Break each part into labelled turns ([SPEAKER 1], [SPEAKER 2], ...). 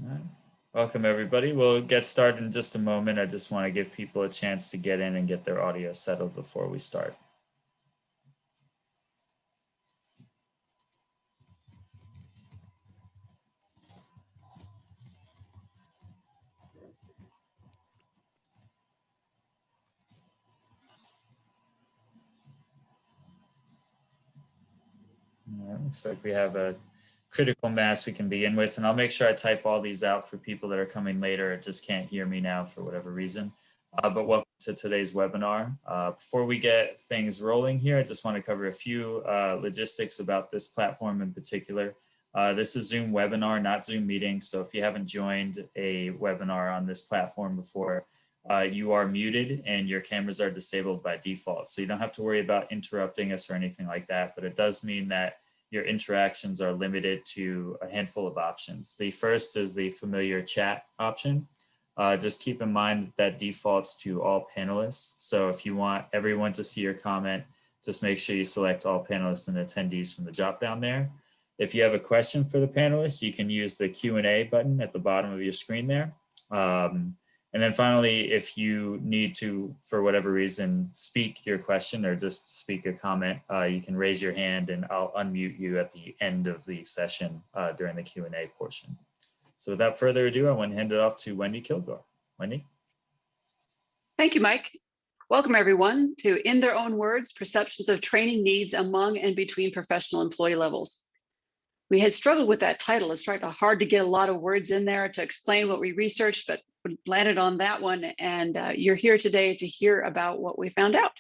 [SPEAKER 1] All right. Welcome, everybody. We'll get started in just a moment. I just want to give people a chance to get in and get their audio settled before we start. All right, looks like we have a critical mass we can begin with, and I'll make sure I type all these out for people that are coming later and just can't hear me now for whatever reason. But welcome to today's webinar. Before we get things rolling here, I just want to cover a few logistics about this platform in particular. This is Zoom webinar, not Zoom meeting. So if you haven't joined a webinar on this platform before, you are muted and your cameras are disabled by default. So you don't have to worry about interrupting us or anything like that, but it does mean that your interactions are limited to a handful of options. The first is the familiar chat option. Just keep in mind that defaults to all panelists. So if you want everyone to see your comment, just make sure you select all panelists and attendees from the drop down there. If you have a question for the panelists, you can use the Q&A button at the bottom of your screen there. And then finally, if you need to, for whatever reason, speak your question or just speak a comment, you can raise your hand and I'll unmute you at the end of the session during the Q&A portion. So without further ado, I want to hand it off to Wendy Kilgore. Wendy?
[SPEAKER 2] Thank you, Mike. Welcome, everyone, to In Their Own Words, Perceptions of Training Needs Among and Between Professional Employee Levels. We had struggled with that title. It's hard to get a lot of words in there to explain what we researched, but we landed on that one. And you're here today to hear about what we found out.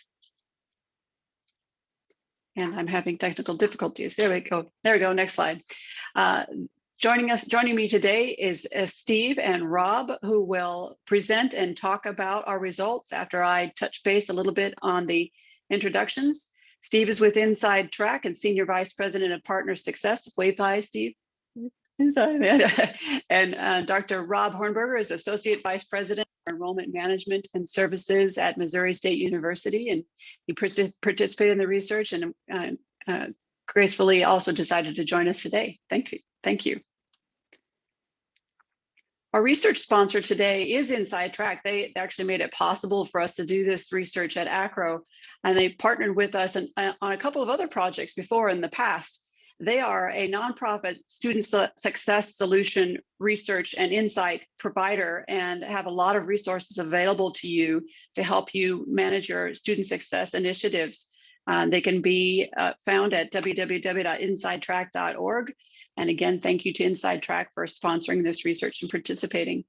[SPEAKER 2] And I'm having technical difficulties. There we go. There we go. Next slide. Joining me today is Steve and Rob, who will present and talk about our results after I touch base a little bit on the introductions. Steve is with InsideTrack and Senior Vice President of Partner Success. Wave hi, Steve. And Dr. Rob Hornberger is Associate Vice President for Enrollment Management and Services at Missouri State University. And he participated in the research and gracefully also decided to join us today. Thank you. Thank you. Our research sponsor today is InsideTrack. They actually made it possible for us to do this research at AACRAO, and they partnered with us on a couple of other projects before in the past. They are a nonprofit student success solution research and insight provider and have a lot of resources available to you to help you manage your student success initiatives. They can be found at www.insidetrack.org. And again, thank you to InsideTrack for sponsoring this research and participating.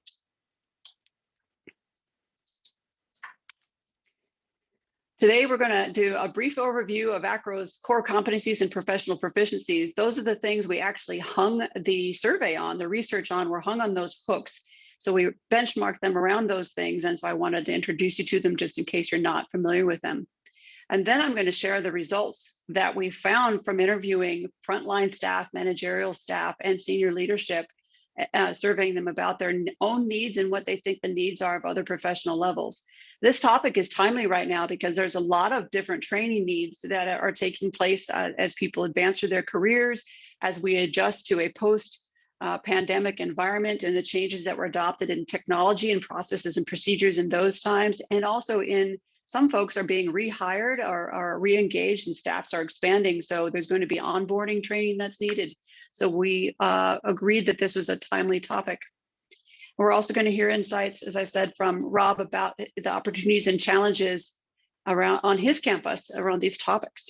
[SPEAKER 2] Today, we're going to do a brief overview of AACRAO's core competencies and professional proficiencies. Those are the things we actually hung the survey on, the research on, were hung on those hooks. So we benchmarked them around those things. And so I wanted to introduce you to them just in case you're not familiar with them. And then I'm going to share the results that we found from interviewing frontline staff, managerial staff, and senior leadership, surveying them about their own needs and what they think the needs are of other professional levels. This topic is timely right now because there's a lot of different training needs that are taking place as people advance through their careers, as we adjust to a post-pandemic environment and the changes that were adopted in technology and processes and procedures in those times, and also in some folks are being rehired or are re-engaged and staffs are expanding. So there's going to be onboarding training that's needed. So we agreed that this was a timely topic. We're also going to hear insights, as I said, from Rob about the opportunities and challenges on his campus around these topics.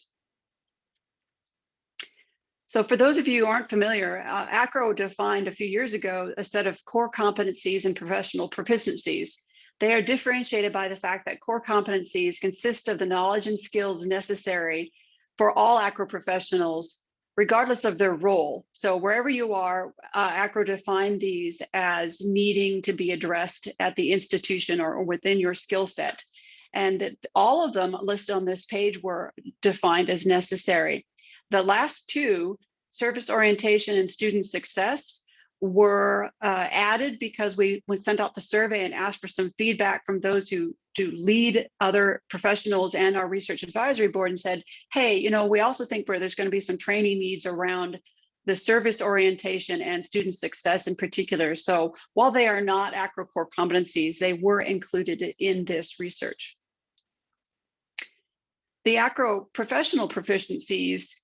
[SPEAKER 2] So for those of you who aren't familiar, AACRAO defined a few years ago a set of core competencies and professional proficiencies. They are differentiated by the fact that core competencies consist of the knowledge and skills necessary for all AACRAO professionals, regardless of their role. So wherever you are, AACRAO defined these as needing to be addressed at the institution or within your skill set. And all of them listed on this page were defined as necessary. The last two, service orientation and student success, were added because we sent out the survey and asked for some feedback from those who do lead other professionals and our research advisory board and said, hey, you know, we also think there's going to be some training needs around the service orientation and student success in particular. So while they are not AACRAO core competencies, they were included in this research. The AACRAO professional proficiencies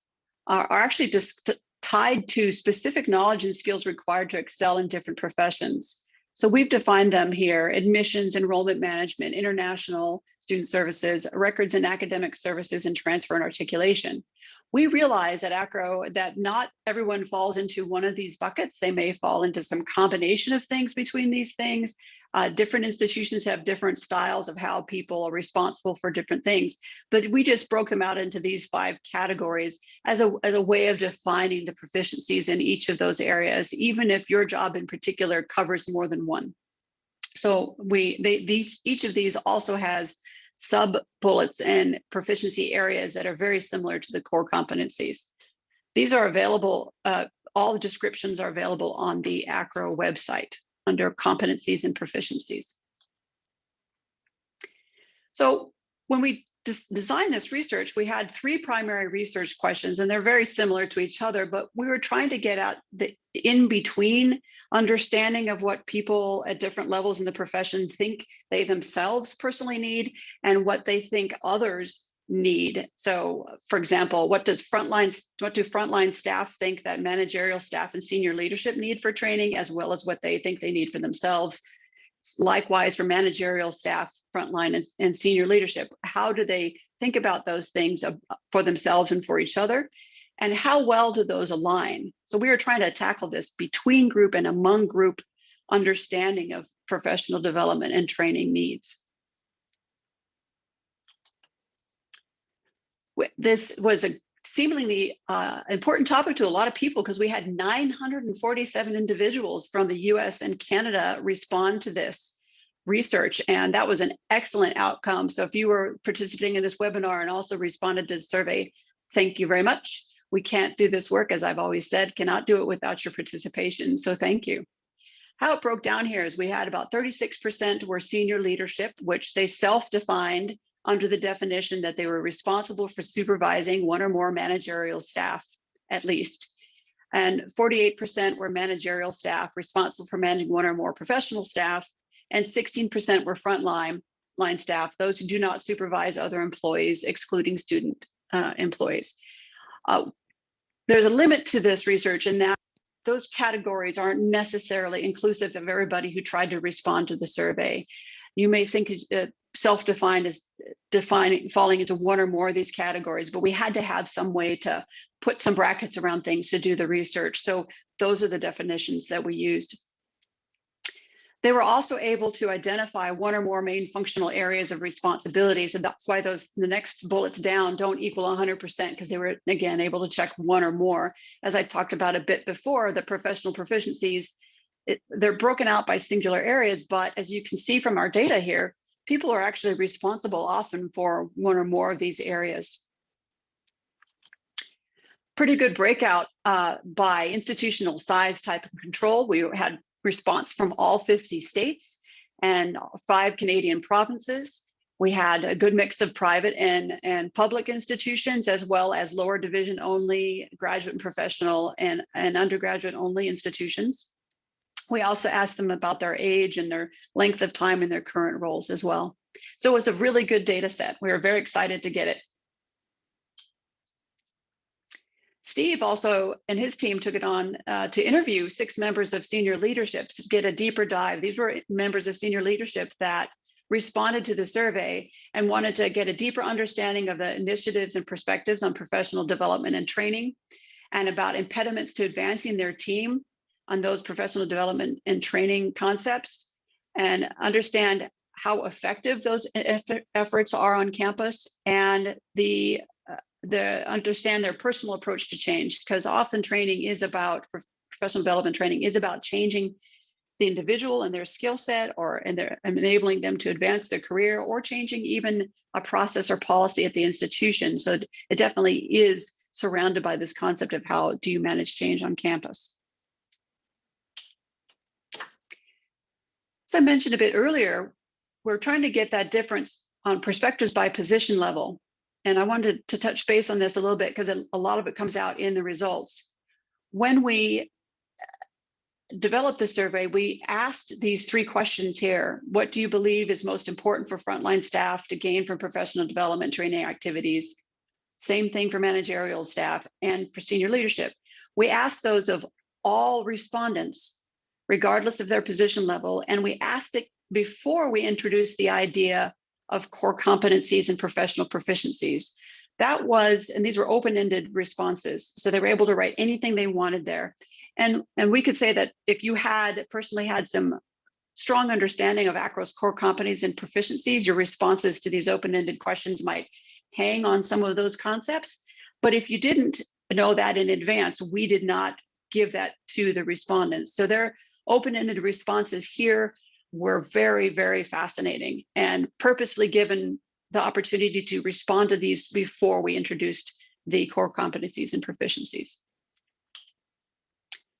[SPEAKER 2] are actually just tied to specific knowledge and skills required to excel in different professions. So we've defined them here: admissions, enrollment management, international student services, records and academic services, and transfer and articulation. We realize at AACRAO that not everyone falls into one of these buckets. They may fall into some combination of things between these things. Different institutions have different styles of how people are responsible for different things, but we just broke them out into these 5 categories as a way of defining the proficiencies in each of those areas, even if your job in particular covers more than one. So each of these also has sub bullets and proficiency areas that are very similar to the core competencies. These are available, all the descriptions are available on the AACRAO website under competencies and proficiencies. So when we designed this research, we had 3 primary research questions, and they're very similar to each other, but we were trying to get at the in-between understanding of what people at different levels in the profession think they themselves personally need and what they think others need. So for example, what do frontline staff think that managerial staff and senior leadership need for training, as well as what they think they need for themselves? Likewise, for managerial staff, frontline and senior leadership, how do they think about those things for themselves and for each other? And how well do those align? So we are trying to tackle this between group and among group understanding of professional development and training needs. This was a seemingly important topic to a lot of people because we had 947 individuals from the US and Canada respond to this research, and that was an excellent outcome. So if you were participating in this webinar and also responded to the survey, thank you very much. We can't do this work, as I've always said, cannot do it without your participation, so thank you. How it broke down here is we had about 36% were senior leadership, which they self-defined under the definition that they were responsible for supervising one or more managerial staff, at least. And 48% were managerial staff responsible for managing one or more professional staff, and 16% were frontline staff, those who do not supervise other employees, excluding student employees. There's a limit to this research in that those categories aren't necessarily inclusive of everybody who tried to respond to the survey. You may think self-defined as falling into one or more of these categories, but we had to have some way to put some brackets around things to do the research. So those are the definitions that we used. They were also able to identify one or more main functional areas of responsibility. So that's why the next bullets down don't equal 100%, because they were, again, able to check one or more. As I talked about a bit before, the professional proficiencies, they're broken out by singular areas, but as you can see from our data here, people are actually responsible often for one or more of these areas. Pretty good breakout by institutional size, type, and control. We had response from all 50 states and 5 Canadian provinces. We had a good mix of private and public institutions, as well as lower division only, graduate and professional, and undergraduate only institutions. We also asked them about their age and their length of time in their current roles as well. So it was a really good data set. We were very excited to get it. Steve also and his team took it on to interview 6 members of senior leadership to get a deeper dive. These were members of senior leadership that responded to the survey and wanted to get a deeper understanding of the initiatives and perspectives on professional development and training, and about impediments to advancing their team on those professional development and training concepts, and understand how effective those efforts are on campus, and understand their personal approach to change, because often training is about, professional development training is about changing the individual and their skill set, and enabling them to advance their career, or changing even a process or policy at the institution. So it definitely is surrounded by this concept of how do you manage change on campus. As I mentioned a bit earlier, we're trying to get that difference on perspectives by position level. And I wanted to touch base on this a little bit because a lot of it comes out in the results. when we developed the survey, we asked these 3 questions here. What do you believe is most important for frontline staff to gain from professional development training activities? Same thing for managerial staff and for senior leadership. We asked those of all respondents, regardless of their position level, and we asked it before we introduced the idea of core competencies and professional proficiencies. That was, and these were open-ended responses, so they were able to write anything they wanted there. And we could say that if you had personally had some strong understanding of AACRAO's core competencies and proficiencies, your responses to these open-ended questions might hang on some of those concepts. But if you didn't know that in advance, we did not give that to the respondents. So their open-ended responses here were very, very fascinating and purposely given the opportunity to respond to these before we introduced the core competencies and proficiencies.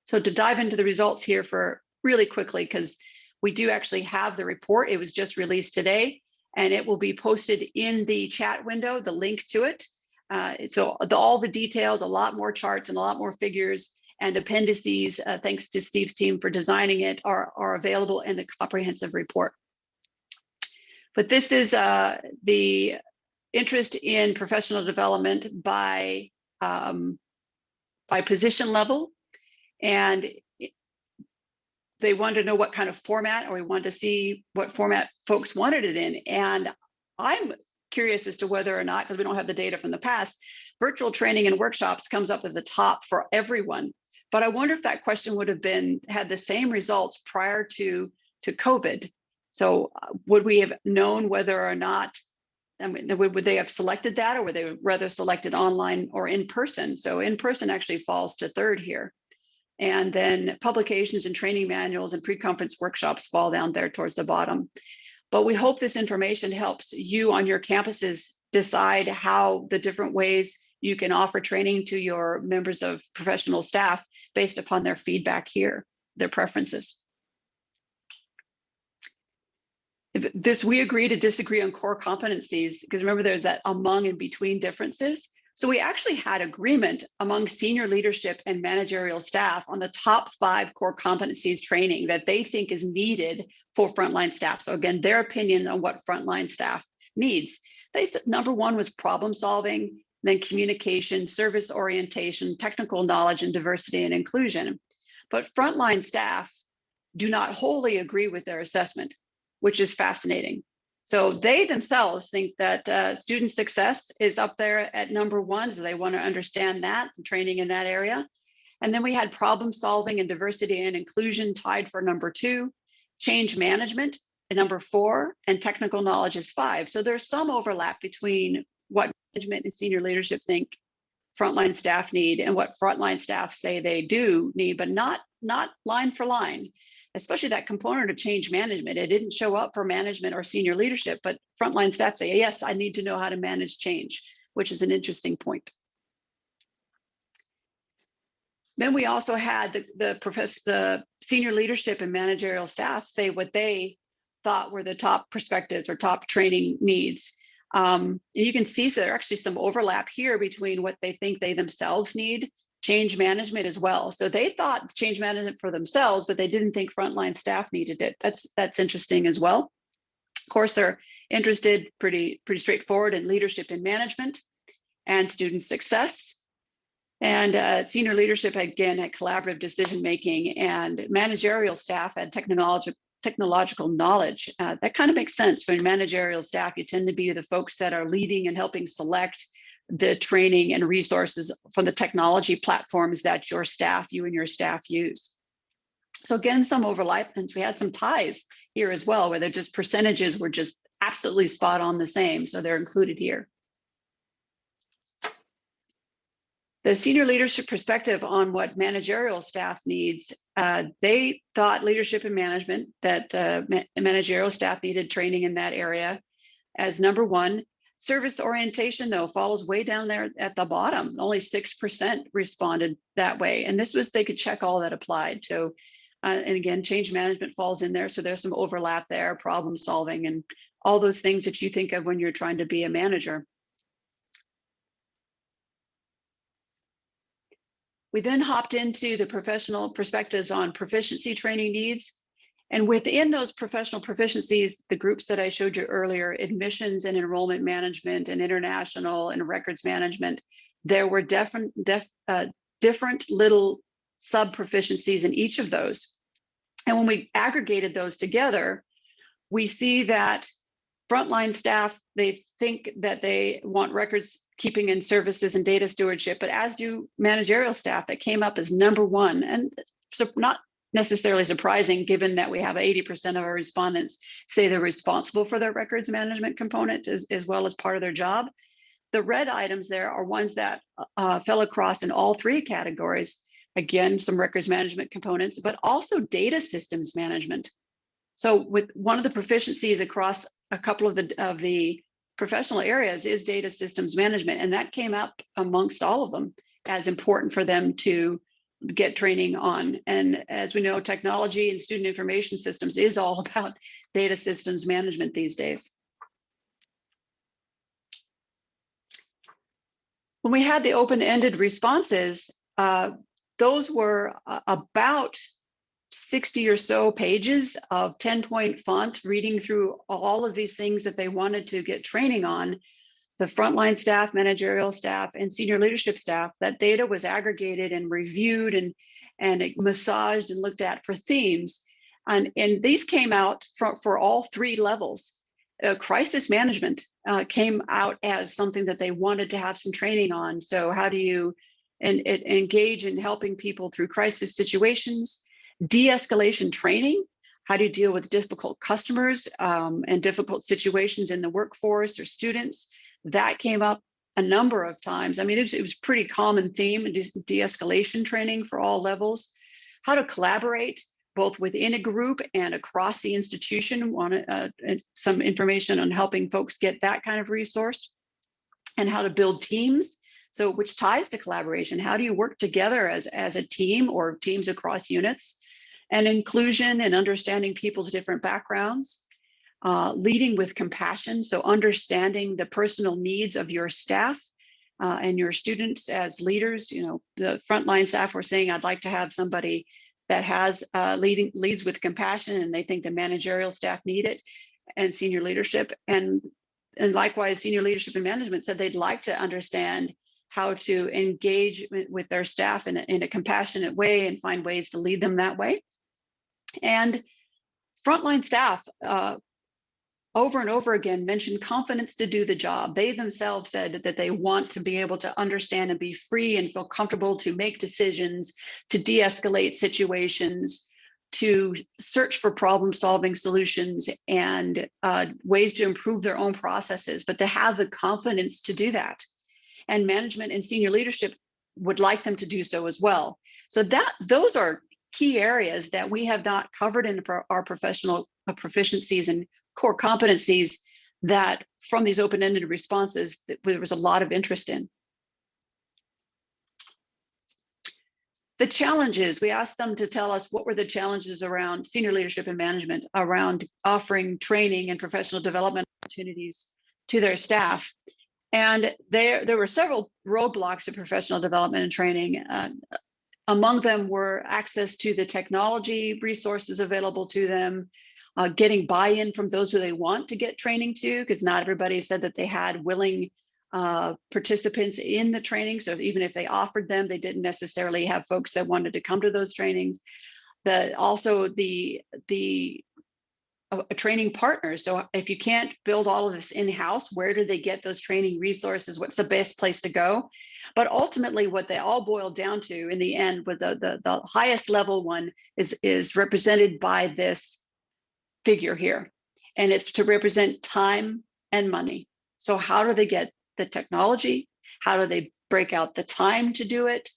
[SPEAKER 2] So to dive into the results here for really quickly, because we do actually have the report. It was just released today, and it will be posted in the chat window, the link to it. So all the details, a lot more charts and a lot more figures and appendices, thanks to Steve's team for designing it, are available in the comprehensive report. But this is the interest in professional development by position level. And they wanted to know what kind of format, or we wanted to see what format folks wanted it in. And I'm curious as to whether or not, because we don't have the data from the past, virtual training and workshops comes up at the top for everyone. But I wonder if that question would have had the same results prior to COVID. So would we have known whether or not, I mean, would they have selected that, or would they rather selected online or in person? So in person actually falls to third here. And then publications and training manuals and pre-conference workshops fall down there towards the bottom. But we hope this information helps you on your campuses decide how the different ways you can offer training to your members of professional staff based upon their feedback here, their preferences. We agree to disagree on core competencies, because remember there's that among and between differences. So we actually had agreement among senior leadership and managerial staff on the top 5 core competencies training that they think is needed for frontline staff. So again, their opinion on what frontline staff needs. They said number 1 was problem solving, then communication, service orientation, technical knowledge, and diversity and inclusion. But frontline staff do not wholly agree with their assessment, which is fascinating. So they themselves think that student success is up there at number 1, so they want to understand that, training in that area. And then we had problem solving and diversity and inclusion tied for number 2, change management at number 4, and technical knowledge is 5. So there's some overlap between what management and senior leadership think frontline staff need and what frontline staff say they do need, but not line for line. Especially that component of change management. It didn't show up for management or senior leadership, but frontline staff say, yes, I need to know how to manage change, which is an interesting point. Then we also had the senior leadership and managerial staff say what they thought were the top perspectives or top training needs. And you can see so there are actually some overlap here between what they think they themselves need, change management as well. So they thought change management for themselves, but they didn't think frontline staff needed it. That's interesting as well. Of course, they're interested pretty straightforward in leadership and management and student success. And senior leadership, again, had collaborative decision-making, and managerial staff had technological knowledge. That kind of makes sense. For managerial staff, you tend to be the folks that are leading and helping select the training and resources from the technology platforms that you and your staff use. So again, some overlap, and we had some ties here as well, where they're just percentages were just absolutely spot on the same. So they're included here. The senior leadership perspective on what managerial staff needs, they thought leadership and management, that managerial staff needed training in that area as number 1. Service orientation, though, falls way down there at the bottom. Only 6% responded that way. And this was, they could check all that applied. So, and again, change management falls in there. So there's some overlap there, problem solving, and all those things that you think of when you're trying to be a manager. We then hopped into the professional perspectives on proficiency training needs. And within those professional proficiencies, the groups that I showed you earlier, admissions and enrollment management and international and records management, there were different little sub-proficiencies in each of those. And when we aggregated those together, we see that frontline staff, they think that they want records keeping and services and data stewardship, but as do managerial staff, that came up as #1. And so not necessarily surprising, given that we have 80% of our respondents say they're responsible for their records management component as well as part of their job. The red items there are ones that fell across in all 3 categories. Again, some records management components, but also data systems management. So with one of the proficiencies across a couple of the professional areas is data systems management, and that came up amongst all of them as important for them to get training on. And as we know, technology and student information systems is all about data systems management these days. When we had the open-ended responses, those were about 60 or so pages of 10-point font, reading through all of these things that they wanted to get training on. The frontline staff, managerial staff, and senior leadership staff, that data was aggregated and reviewed and massaged and looked at for themes. And these came out for all 3 levels. Crisis management came out as something that they wanted to have some training on. So how do you engage in helping people through crisis situations? De-escalation training, how do you deal with difficult customers and difficult situations in the workforce or students? That came up a number of times. I mean, it was pretty common theme, de-escalation training for all levels. How to collaborate both within a group and across the institution. Some information on helping folks get that kind of resource. And how to build teams. So which ties to collaboration. How do you work together as a team or teams across units? And inclusion and understanding people's different backgrounds. Leading with compassion, so understanding the personal needs of your staff and your students as leaders. You know, the frontline staff were saying, I'd like to have somebody that has leads with compassion, and they think the managerial staff need it, and senior leadership. And likewise, senior leadership and management said they'd like to understand how to engage with their staff in a compassionate way and find ways to lead them that way. And frontline staff, over and over again, mentioned confidence to do the job. They themselves said that they want to be able to understand and be free and feel comfortable to make decisions, to de-escalate situations, to search for problem-solving solutions and ways to improve their own processes, but to have the confidence to do that. And management and senior leadership would like them to do so as well. So those are key areas that we have not covered in our professional proficiencies and core competencies that from these open-ended responses that there was a lot of interest in. The challenges, we asked them to tell us what were the challenges around senior leadership and management, around offering training and professional development opportunities to their staff. And there were several roadblocks to professional development and training. Among them were access to the technology resources available to them, getting buy-in from those who they want to get training to, because not everybody said that they had willing participants in the training. So even if they offered them, they didn't necessarily have folks that wanted to come to those trainings. Also the training partners. So if you can't build all of this in-house, where do they get those training resources? What's the best place to go? But ultimately, what they all boiled down to in the end, with the highest level one is represented by this figure here, and it's to represent time and money. So how do they get the technology? How do they break out the time to do it?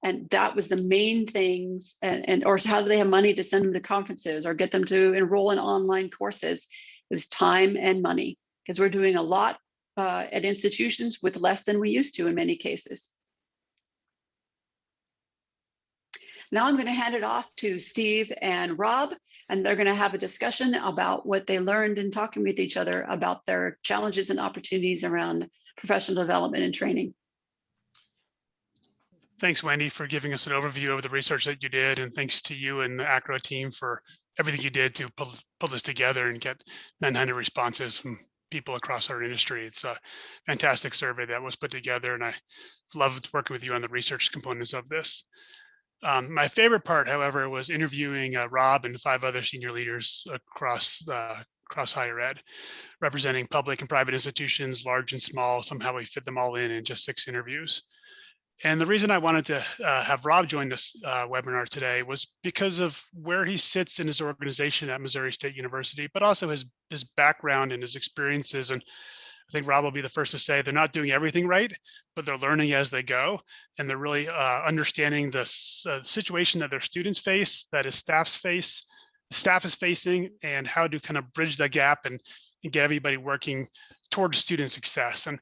[SPEAKER 2] And that was the main things. Or how do they have money to send them to conferences or get them to enroll in online courses? It was time and money, because we're doing a lot at institutions with less than we used to in many cases. Now I'm going to hand it off to Steve and Rob, and they're going to have a discussion about what they learned in talking with each other about their challenges and opportunities around professional development and training.
[SPEAKER 3] Thanks, Wendy, for giving us an overview of the research that you did, and thanks to you and the AACRAO team for everything you did to pull this together and get 900 responses from people across our industry. It's a fantastic survey that was put together, and I loved working with you on the research components of this. My favorite part, however, was interviewing Rob and 5 other senior leaders across higher ed, representing public and private institutions, large and small. Somehow we fit them all in just 6 interviews. And the reason I wanted to have Rob join this webinar today was because of where he sits in his organization at Missouri State University, but also his background and his experiences. And I think Rob will be the first to say they're not doing everything right, but they're learning as they go. And they're really understanding the situation that their students face, that his staff is facing, and how to kind of bridge that gap and get everybody working towards student success. And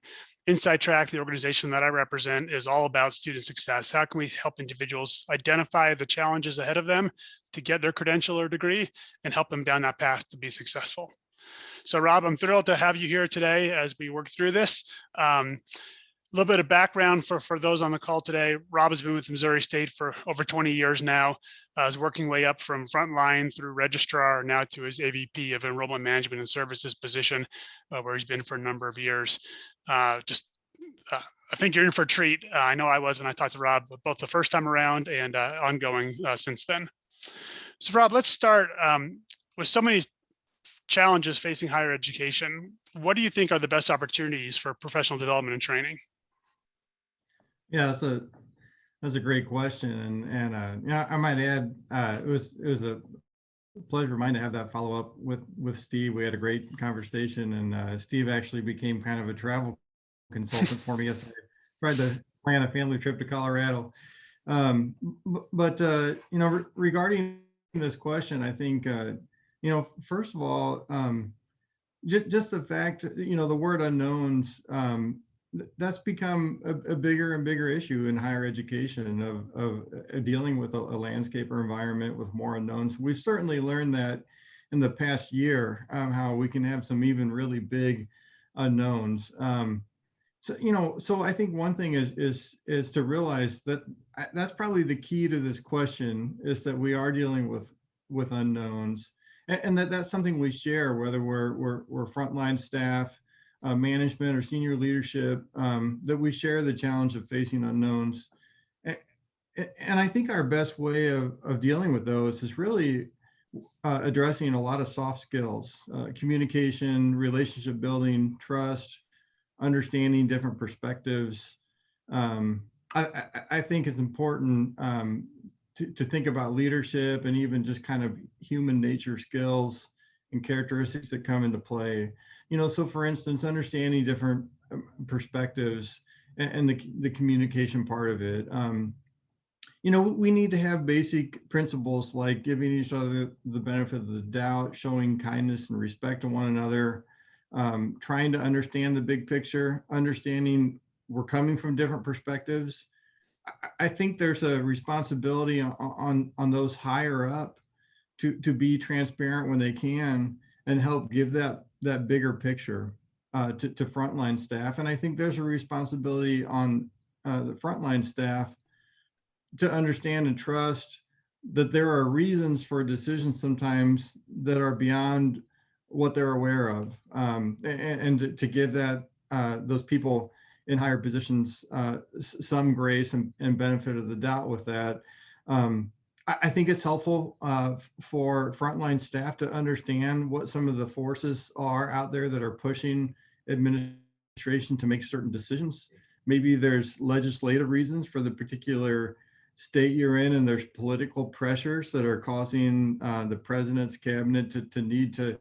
[SPEAKER 3] InsideTrack, the organization that I represent, is all about student success. How can we help individuals identify the challenges ahead of them to get their credential or degree and help them down that path to be successful? So Rob, I'm thrilled to have you here today as we work through this. A little bit of background for those on the call today. Rob has been with Missouri State for over 20 years now. Is working way up from frontline through registrar now to his AVP of Enrollment Management and Services position, where he's been for a number of years. I think you're in for a treat. I know I was when I talked to Rob, both the first time around and ongoing since then. So Rob, let's start with so many challenges facing higher education. What do you think are the best opportunities for professional development and training?
[SPEAKER 4] Yeah, that's a great question, and yeah, I might add, it was a pleasure of mine to have that follow up with Steve. We had a great conversation, and Steve actually became kind of a travel consultant for me as I tried to plan a family trip to Colorado. But regarding this question, I think first of all, just the fact, the word unknowns. That's become a bigger and bigger issue in higher education of dealing with a landscape or environment with more unknowns. We've certainly learned that in the past year, how we can have some even really big unknowns. So I think one thing is to realize that that's probably the key to this question, is that we are dealing with unknowns, and that's something we share, whether we're frontline staff, management, or senior leadership, that we share the challenge of facing unknowns. And I think our best way of dealing with those is really addressing a lot of soft skills, communication, relationship building, trust, understanding different perspectives. I think it's important to think about leadership and even just kind of human nature skills and characteristics that come into play. So for instance, understanding different perspectives and the communication part of it. We need to have basic principles like giving each other the benefit of the doubt, showing kindness and respect to one another, trying to understand the big picture, understanding we're coming from different perspectives. I think there's a responsibility on those higher up to be transparent when they can and help give that bigger picture to frontline staff. And I think there's a responsibility on the frontline staff to understand and trust that there are reasons for decisions sometimes that are beyond what they're aware of, and to give those people in higher positions some grace and benefit of the doubt with that. I think it's helpful for frontline staff to understand what some of the forces are out there that are pushing administration to make certain decisions. Maybe there's legislative reasons for the particular state you're in, and there's political pressures that are causing the president's cabinet to need to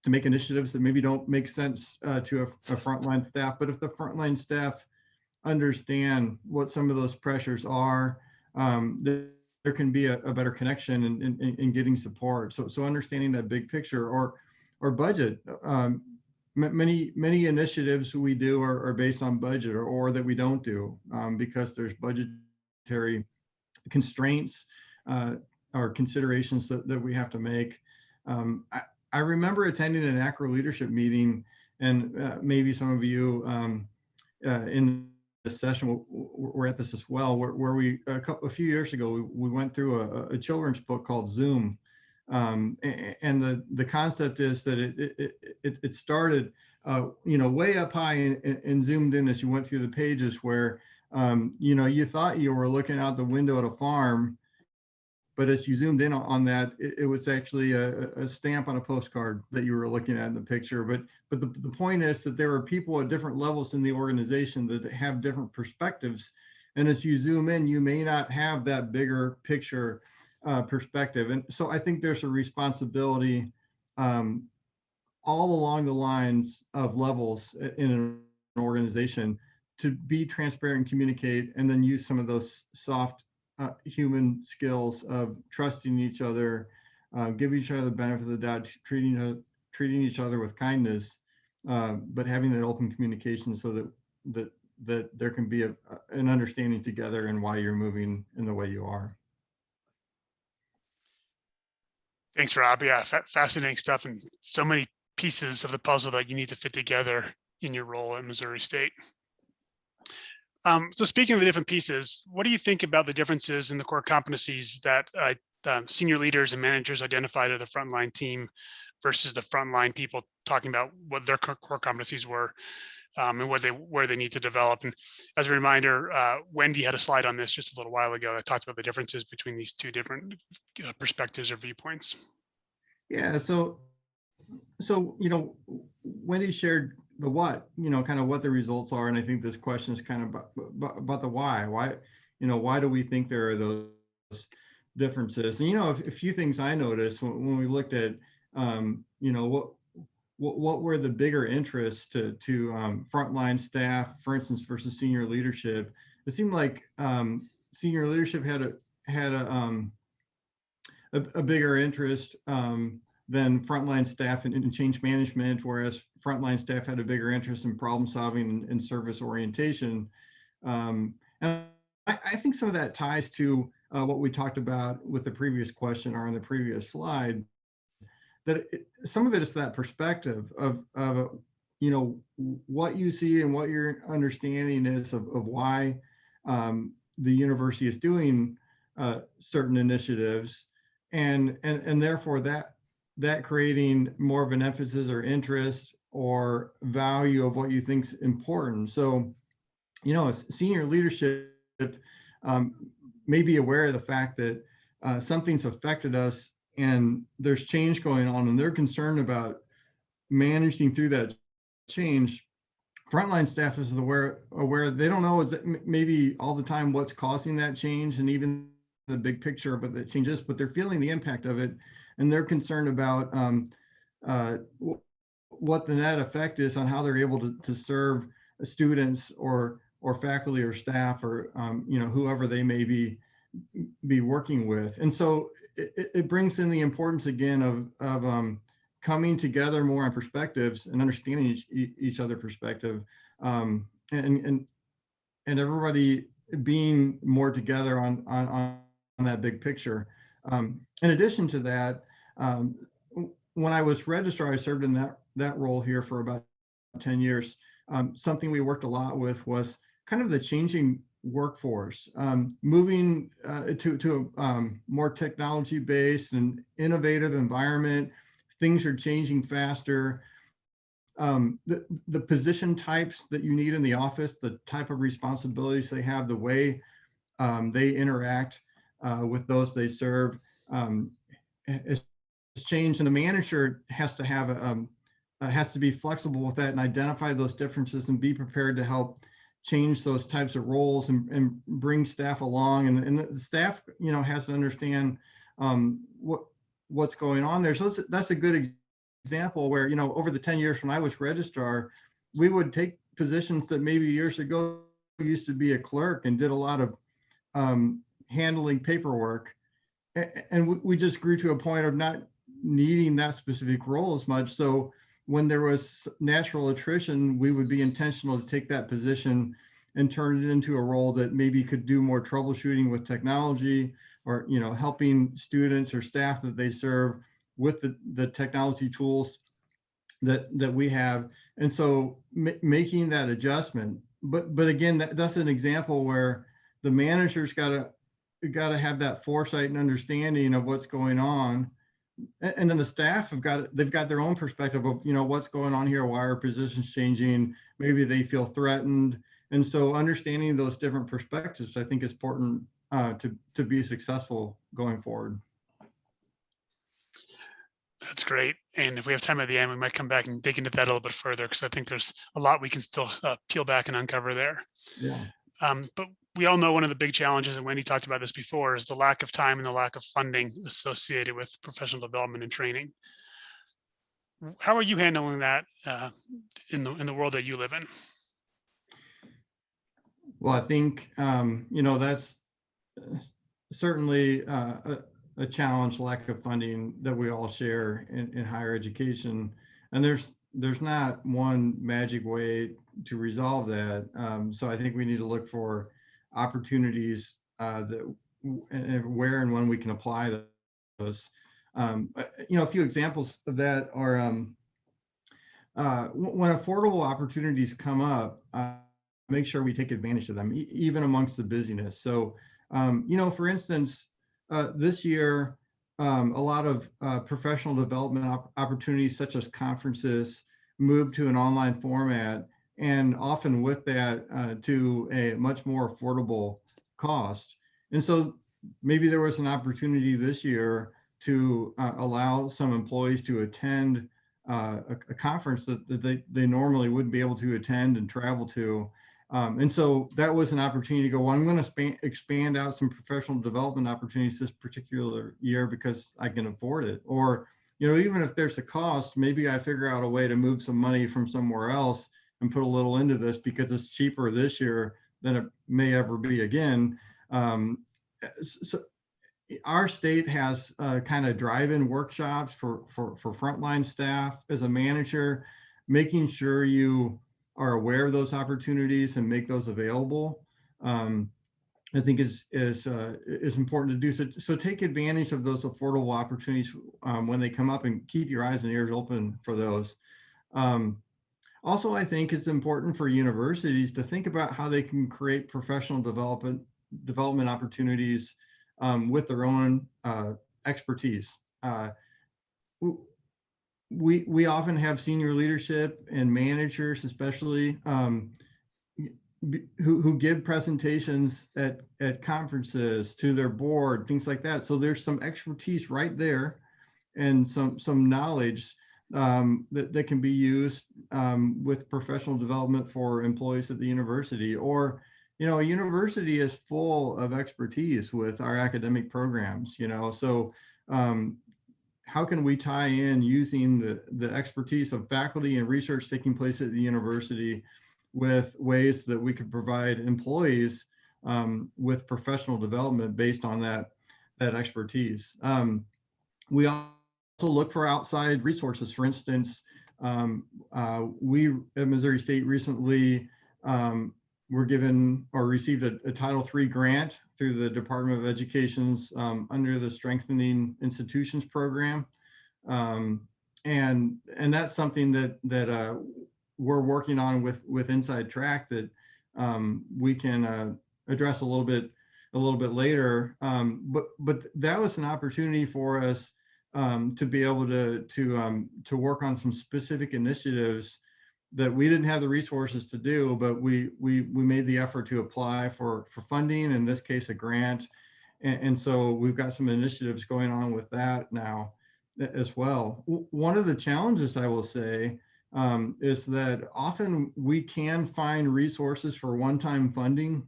[SPEAKER 4] make initiatives that maybe don't make sense to a frontline staff. But if the frontline staff understand what some of those pressures are, there can be a better connection in getting support. So understanding that big picture or budget. Many initiatives we do are based on budget or that we don't do because there's budgetary constraints or considerations that we have to make. I remember attending an AACRAO leadership meeting, and maybe some of you in session, we're at this as well, where we a few years ago we went through a children's book called Zoom, and the concept is that it started way up high and zoomed in as you went through the pages, where you thought you were looking out the window at a farm, but as you zoomed in on that, it was actually a stamp on a postcard that you were looking at in the picture. But the point is that there are people at different levels in the organization that have different perspectives. And as you zoom in, you may not have that bigger picture perspective. And so I think there's a responsibility all along the lines of levels in an organization to be transparent and communicate, and then use some of those soft human skills of trusting each other, giving each other the benefit of the doubt, treating each other with kindness, but having that open communication so that there can be an understanding together and why you're moving in the way you are.
[SPEAKER 3] Thanks, Rob. Yeah, fascinating stuff, and so many pieces of the puzzle that you need to fit together in your role at Missouri State. So speaking of the different pieces, what do you think about the differences in the core competencies that senior leaders and managers identified at the frontline team versus the frontline people talking about what their core competencies were, and where they need to develop? And as a reminder, Wendy had a slide on this just a little while ago that talked about the differences between these two different perspectives or viewpoints.
[SPEAKER 4] Yeah, so Wendy shared the what, kind of what the results are, and I think this question is kind of about the why. Why do we think there are those differences? And a few things I noticed when we looked at what were the bigger interests to frontline staff, for instance, versus senior leadership. It seemed like senior leadership had a bigger interest than frontline staff in change management, whereas frontline staff had a bigger interest in problem solving and service orientation. And I think some of that ties to what we talked about with the previous question or on the previous slide, that some of it is that perspective of what you see and what your understanding is of why the university is doing certain initiatives, and therefore that creating more of an emphasis or interest or value of what you think is important. So, senior leadership may be aware of the fact that something's affected us and there's change going on, and they're concerned about managing through that change. Frontline staff is aware they don't know maybe all the time what's causing that change and even the big picture, but the changes, but they're feeling the impact of it, and they're concerned about what the net effect is on how they're able to serve students or faculty or staff or whoever they may be working with. And so it brings in the importance again of coming together more on perspectives and understanding each other's perspective, and everybody being more together on that big picture. In addition to that, when I was registrar, I served in that role here for about 10 years. Something we worked a lot with was kind of the changing workforce, moving to a more technology-based and innovative environment. Things are changing faster. The position types that you need in the office, the type of responsibilities they have, the way they interact with those they serve, has changed, and the manager has to be flexible with that and identify those differences and be prepared to help change those types of roles and bring staff along, and the staff has to understand what's going on there. So that's a good example where over the 10 years when I was registrar, we would take positions that maybe years ago used to be a clerk and did a lot of handling paperwork, and we just grew to a point of not needing that specific role as much. So when there was natural attrition, we would be intentional to take that position and turn it into a role that maybe could do more troubleshooting with technology, or helping students or staff that they serve with the technology tools that we have. And so making that adjustment but again, that's an example where the manager's got to have that foresight and understanding of what's going on. And then the staff they've got their own perspective of, what's going on here, why are positions changing, maybe they feel threatened. And so understanding those different perspectives, I think, is important to be successful going forward.
[SPEAKER 3] That's great. And if we have time at the end, we might come back and dig into that a little bit further, because I think there's a lot we can still peel back and uncover there.
[SPEAKER 4] Yeah.
[SPEAKER 3] But we all know one of the big challenges, and Wendy talked about this before, is the lack of time and the lack of funding associated with professional development and training. How are you handling that in the world that you live in?
[SPEAKER 4] Well, I think, that's certainly a challenge, lack of funding that we all share in higher education. And there's not one magic way to resolve that. So I think we need to look for opportunities that where and when we can apply those. A few examples of that are when affordable opportunities come up, make sure we take advantage of them, even amongst the busyness. So, for instance, this year, a lot of professional development opportunities, such as conferences, moved to an online format, and often with that to a much more affordable cost. And so maybe there was an opportunity this year to allow some employees to attend a conference that they normally wouldn't be able to attend and travel to. And so that was an opportunity to go, well, I'm going to expand out some professional development opportunities this particular year because I can afford it. Or, even if there's a cost, maybe I figure out a way to move some money from somewhere else and put a little into this because it's cheaper this year than it may ever be again. So our state has kind of drive-in workshops for frontline staff. As a manager, making sure you are aware of those opportunities and make those available, I think is important to do. So take advantage of those affordable opportunities when they come up, and keep your eyes and ears open for those. Also, I think it's important for universities to think about how they can create professional development opportunities with their own expertise. We often have senior leadership and managers, especially, who give presentations at conferences to their board, things like that. So there's some expertise right there, and some knowledge that can be used with professional development for employees at the university. Or, a university is full of expertise with our academic programs, so how can we tie in using the expertise of faculty and research taking place at the university with ways that we could provide employees with professional development based on that expertise. We also look for outside resources. For instance, we at Missouri State recently were given or received a Title III grant through the Department of Education's under the Strengthening Institutions program. And that's something that we're working on with InsideTrack that we can address a little bit later. But that was an opportunity for us to be able to work on some specific initiatives that we didn't have the resources to do, but we made the effort to apply for funding, in this case, a grant. And so we've got some initiatives going on with that now as well. One of the challenges, I will say, is that often we can find resources for one-time funding,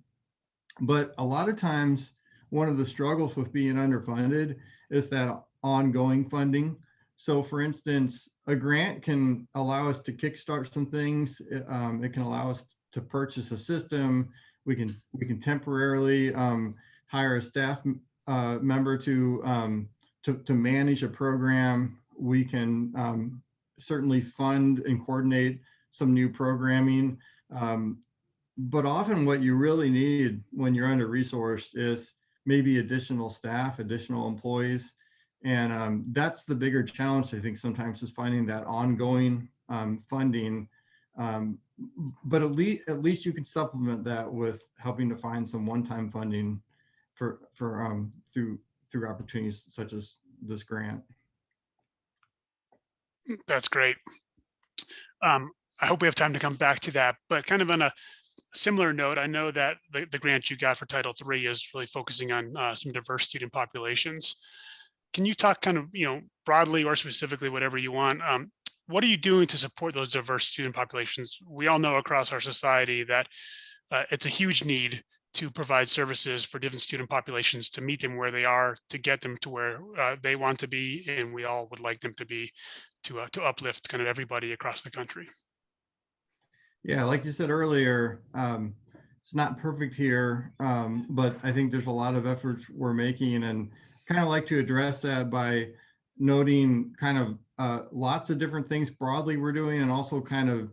[SPEAKER 4] but a lot of times one of the struggles with being underfunded is that ongoing funding. So for instance, a grant can allow us to kickstart some things. It can allow us to purchase a system. We can temporarily hire a staff member to manage a program. We can certainly fund and coordinate some new programming. But often what you really need when you're under-resourced is maybe additional staff, additional employees. And that's the bigger challenge, I think, sometimes, is finding that ongoing funding But at least you can supplement that with helping to find some one-time funding for through opportunities such as this grant.
[SPEAKER 3] That's great. I hope we have time to come back to that, but kind of on a similar note, I know that the grant you got for Title III is really focusing on some diverse student populations. Can you talk kind of, broadly or specifically, whatever you want, what are you doing to support those diverse student populations? We all know across our society that it's a huge need to provide services for different student populations, to meet them where they are, to get them to where they want to be, and we all would like them to be, to uplift kind of everybody across the country.
[SPEAKER 4] Yeah, like you said earlier, it's not perfect here, but I think there's a lot of efforts we're making, and kind of like to address that by noting kind of lots of different things broadly we're doing, and also kind of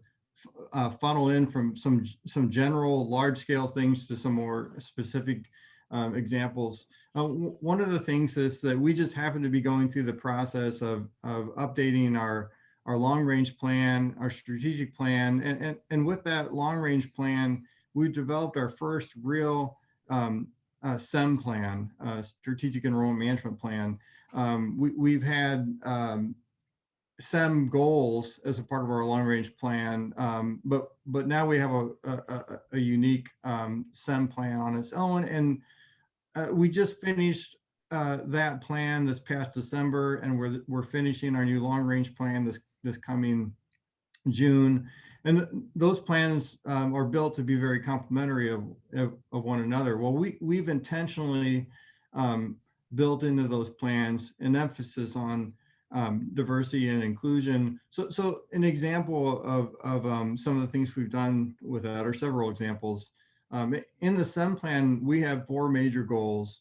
[SPEAKER 4] funnel in from some general large scale things to some more specific examples. One of the things is that we just happen to be going through the process of updating our long range plan, our strategic plan, and with that long range plan, we developed our first real SEM plan, strategic enrollment management plan. We've had SEM goals as a part of our long range plan, but now we have a unique SEM plan on its own, and we just finished that plan this past December, and we're finishing our new long range plan this coming June. And those plans are built to be very complementary of one another. Well, we've intentionally built into those plans an emphasis on diversity and inclusion. So an example of some of the things we've done with that, or several examples. In the SEM plan, we have 4 major goals.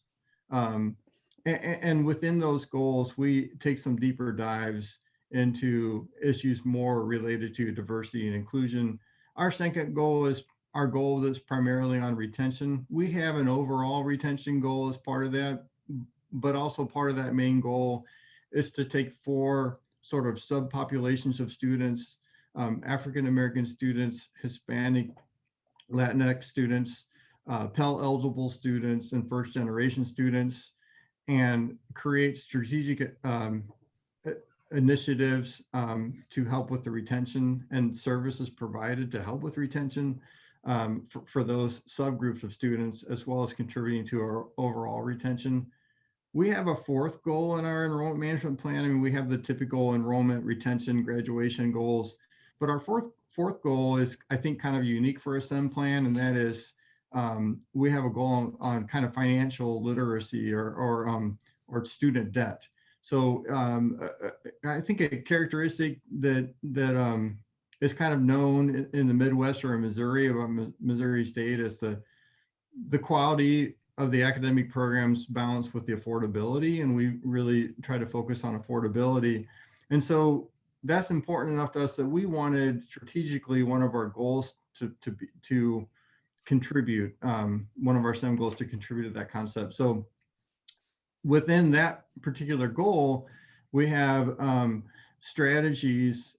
[SPEAKER 4] And within those goals, we take some deeper dives into issues more related to diversity and inclusion. Our second goal is our goal that's primarily on retention. We have an overall retention goal as part of that, but also part of that main goal is to take 4 sort of subpopulations of students, African American students, Hispanic, Latinx students, Pell eligible students, and first generation students, and create strategic initiatives to help with the retention and services provided to help with retention for those subgroups of students, as well as contributing to our overall retention. We have a 4th goal in our enrollment management plan. I mean, we have the typical enrollment, retention, graduation goals, but our fourth goal is, I think, kind of unique for a SEM plan, and that is we have a goal on kind of financial literacy or student debt. So I think a characteristic that is kind of known in the Midwest or in Missouri, about Missouri State, is the quality of the academic programs balanced with the affordability, and we really try to focus on affordability. And so that's important enough to us that we wanted strategically one of our goals to contribute, one of our SEM goals to contribute to that concept. So within that particular goal, we have strategies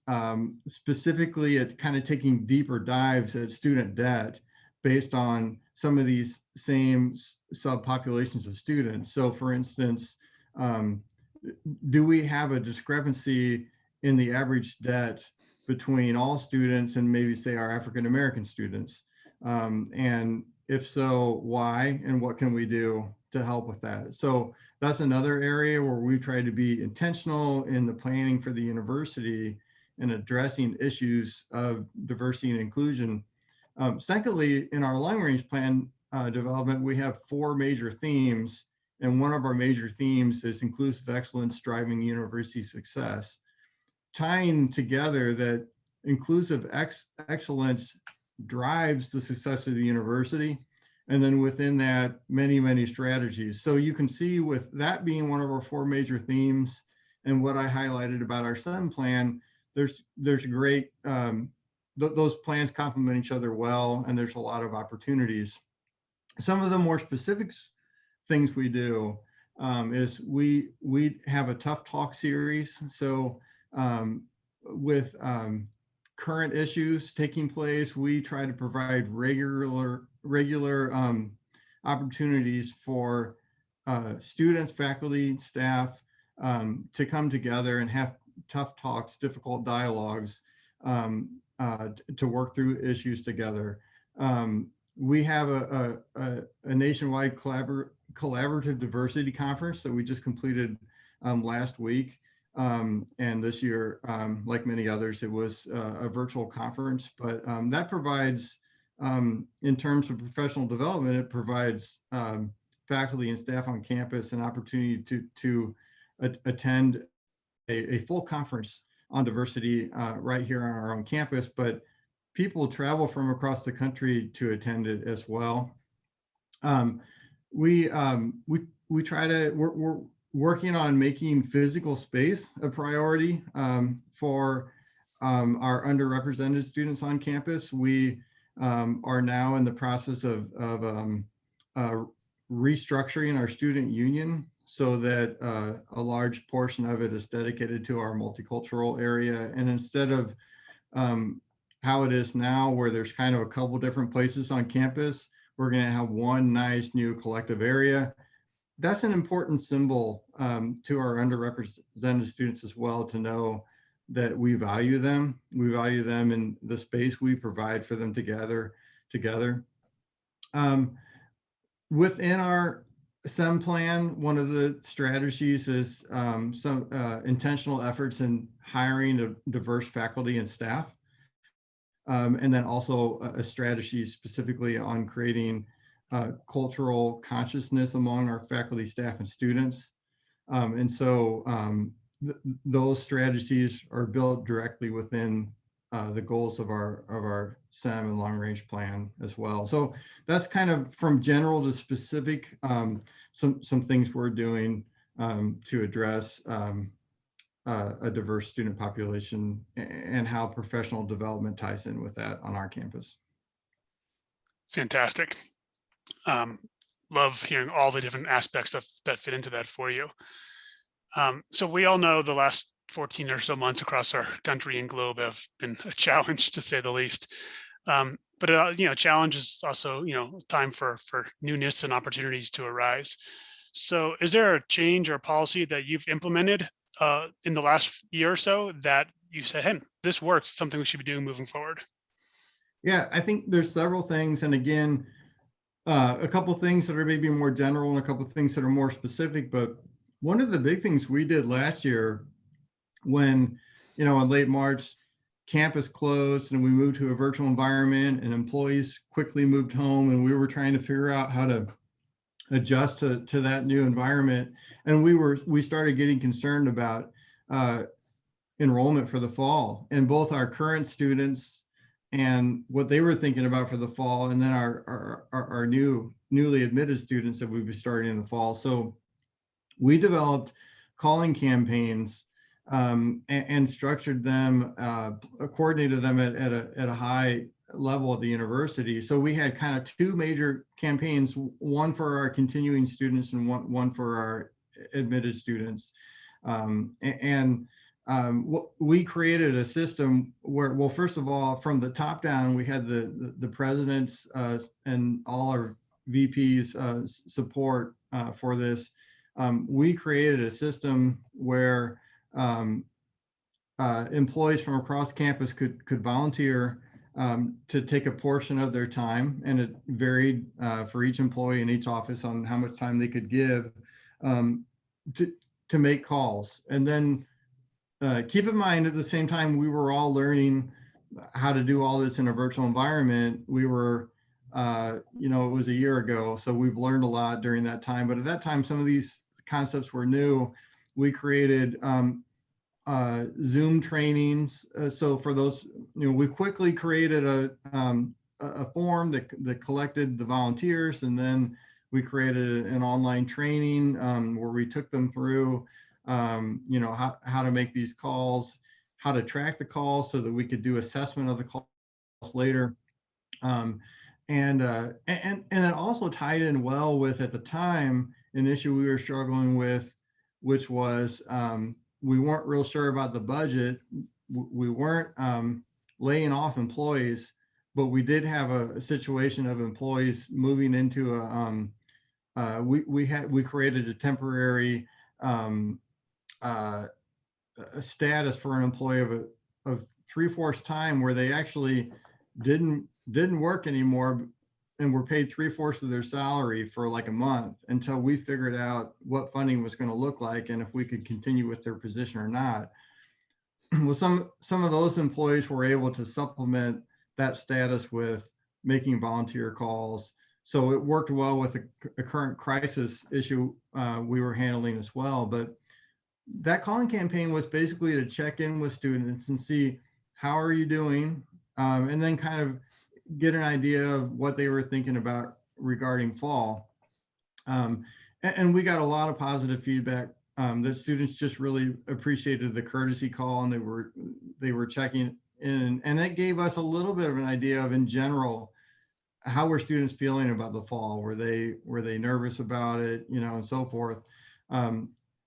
[SPEAKER 4] specifically at kind of taking deeper dives at student debt based on some of these same subpopulations of students. So for instance, do we have a discrepancy in the average debt between all students and maybe say our African American students? And if so, why, and what can we do to help with that? So that's another area where we try to be intentional in the planning for the university and addressing issues of diversity and inclusion. Secondly, in our long range plan development, we have 4 major themes, and one of our major themes is inclusive excellence driving university success, tying together that inclusive excellence drives the success of the university, and then within that, many strategies. So you can see, with that being one of our 4 major themes, and what I highlighted about our SEM plan, there's great, those plans complement each other well, and there's a lot of opportunities. Some of the more specific things we do is we have a tough talk series. So with current issues taking place. We try to provide regular opportunities for students, faculty, staff to come together and have tough talks, difficult dialogues to work through issues together. We have a nationwide collaborative diversity conference that we just completed last week. And this year, like many others, it was a virtual conference, but that provides, in terms of professional development, it provides faculty and staff on campus an opportunity to attend a full conference on diversity right here on our own campus, but people travel from across the country to attend it as well. We try to, we're working on making physical space a priority for our underrepresented students on campus. We are now in the process of restructuring our student union so that a large portion of it is dedicated to our multicultural area. And instead of how it is now, where there's kind of a couple different places on campus, we're going to have one nice new collective area. That's an important symbol to our underrepresented students as well, to know that we value them. We value them in the space we provide for them to gather together. Within our SEM plan, one of the strategies is some intentional efforts in hiring a diverse faculty and staff. And then also a strategy specifically on creating cultural consciousness among our faculty, staff, and students. And so those strategies are built directly within the goals of our SEM and long range plan as well. So that's kind of from general to specific, some things we're doing to address a diverse student population and how professional development ties in with that on our campus.
[SPEAKER 3] Fantastic. Love hearing all the different aspects that fit into that for you. So we all know the last 14 or so months across our country and globe have been a challenge, to say the least. But challenge is also, time for newness and opportunities to arise. So is there a change or policy that you've implemented in the last year or so that you said, hey, this works, it's something we should be doing moving forward?
[SPEAKER 4] Yeah, I think there's several things. And again, a couple of things that are maybe more general and a couple of things that are more specific. But one of the big things we did last year when, in late March, campus closed and we moved to a virtual environment and employees quickly moved home, and we were trying to figure out how to adjust to that new environment. And we started getting concerned about enrollment for the fall, and both our current students and what they were thinking about for the fall, and then our newly admitted students that we'd be starting in the fall. So we developed calling campaigns and structured them, coordinated them at a high level at the university. So we had kind of two major campaigns, one for our continuing students and one for our admitted students. We created a system where, well, first of all, from the top down, we had the presidents and all our VPs support for this. We created a system where employees from across campus could volunteer to take a portion of their time, and it varied for each employee in each office on how much time they could give to make calls. And then keep in mind, at the same time, we were all learning how to do all this in a virtual environment. We were, it was a year ago, so we've learned a lot during that time. But at that time, some of these concepts were new. We created Zoom trainings. So for those, we quickly created a form that collected the volunteers, and then we created an online training where we took them through, how to make these calls, how to track the calls so that we could do assessment of the calls later. And it also tied in well with, at the time, an issue we were struggling with, which was we weren't real sure about the budget. We weren't laying off employees, but we did have a situation of employees moving into a, we created a temporary a status for an employee of 3/4 time where they actually didn't work anymore and were paid 3/4 of their salary for like a month until we figured out what funding was going to look like and if we could continue with their position or not. Well, some of those employees were able to supplement that status with making volunteer calls. So it worked well with a current crisis issue we were handling as well. But that calling campaign was basically to check in with students and see how are you doing, and then kind of get an idea of what they were thinking about regarding fall. And we got a lot of positive feedback that students just really appreciated the courtesy call, and they were checking in, and that gave us a little bit of an idea of, in general, how were students feeling about the fall? Were they nervous about it, and so forth.